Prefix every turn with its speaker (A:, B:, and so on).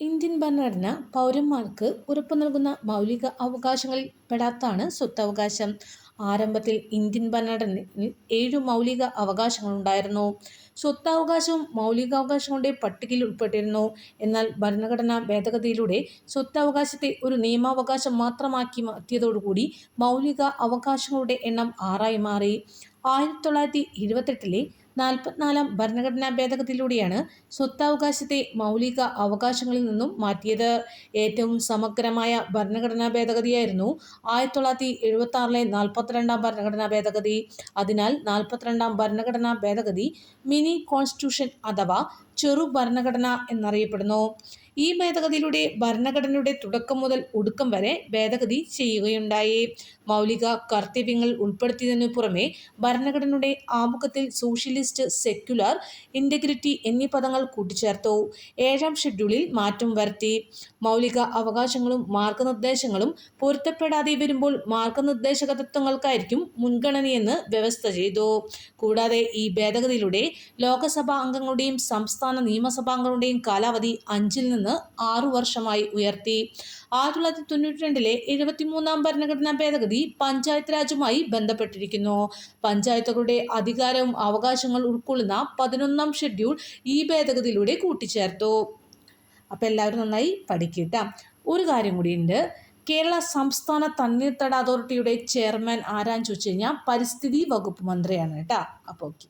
A: Indian ഭരണഘടന പൗരന്മാർക്ക് ഉറപ്പു നൽകുന്ന മൗലിക അവകാശങ്ങളിൽ പെടാത്തതാണ് സ്വത്തവകാശം. ആരംഭത്തിൽ ഇന്ത്യൻ ഭരണഘടനയിൽ 7 മൗലിക അവകാശങ്ങളുണ്ടായിരുന്നു. സ്വത്തവകാശവും മൗലികാവകാശങ്ങളുടെ പട്ടികയിൽ ഉൾപ്പെട്ടിരുന്നു. എന്നാൽ ഭരണഘടനാ ഭേദഗതിയിലൂടെ സ്വത്തവകാശത്തെ ഒരു നിയമാവകാശം മാത്രമാക്കി മാറ്റിയതോടുകൂടി മൗലിക അവകാശങ്ങളുടെ എണ്ണം 6ആയി മാറി. 1978 44-ാം ഭരണഘടനാ ഭേദഗതിയിലൂടെയാണ് സ്വത്തവകാശത്തെ മൗലിക അവകാശങ്ങളിൽ നിന്നും മാറ്റിയത്. ഏറ്റവും സമഗ്രമായ ഭരണഘടനാ ഭേദഗതിയായിരുന്നു 1976 42-ാം ഭരണഘടനാ ഭേദഗതി. അതിനാൽ 42-ാം ഭരണഘടനാ ഭേദഗതി മിനി കോൺസ്റ്റിറ്റ്യൂഷൻ അഥവാ ചെറു ഭരണഘടന എന്നറിയപ്പെടുന്നു. ഈ ഭേദഗതിയിലൂടെ ഭരണഘടനയുടെ തുടക്കം മുതൽ ഒടുക്കം വരെ ഭേദഗതി ചെയ്യുകയുണ്ടായി. മൗലിക കർത്തവ്യങ്ങൾ ഉൾപ്പെടുത്തിയതിനു പുറമെ ഭരണഘടനയുടെ ആമുഖത്തിൽ സോഷ്യലിസ്റ്റ്, സെക്യുലർ, ഇന്റഗ്രിറ്റി എന്നീ പദങ്ങൾ കൂട്ടിച്ചേർത്തു. 7-ാം ഷെഡ്യൂളിൽ മാറ്റം വരുത്തി. മൗലിക അവകാശങ്ങളും മാർഗനിർദ്ദേശങ്ങളും പൊരുത്തപ്പെടാതെ വരുമ്പോൾ മാർഗനിർദ്ദേശക തത്വങ്ങൾക്കായിരിക്കും മുൻഗണനയെന്ന് വ്യവസ്ഥ ചെയ്തു. കൂടാതെ ഈ ഭേദഗതിയിലൂടെ ലോകസഭാ അംഗങ്ങളുടെയും സംസ്ഥാന നിയമസഭാംഗങ്ങളുടെയും കാലാവധി 5-ൽ നിന്ന് 6 വർഷമായി ഉയർത്തി. 1992 73-ാം ഭരണഘടനാ ഭേദഗതി പഞ്ചായത്ത് രാജുമായി ബന്ധപ്പെട്ടിരിക്കുന്നു. പഞ്ചായത്തുകളുടെ അധികാരവും അവകാശങ്ങൾ ഉൾക്കൊള്ളുന്ന 11-ാം ഷെഡ്യൂൾ ഈ ഭേദഗതിയിലൂടെ കൂട്ടിച്ചേർത്തു. അപ്പോൾ എല്ലാവരും നന്നായി പഠിക്കട്ട. ഒരു കാര്യം കൂടിയുണ്ട്. കേരള സംസ്ഥാന തണ്ണീർത്തട അതോറിറ്റിയുടെ ചെയർമാൻ ആരാന്ന് ചോദിച്ചു കഴിഞ്ഞാൽ പരിസ്ഥിതി വകുപ്പ് മന്ത്രിയാണ് കേട്ടോ. അപ്പോൾ ഓക്കെ.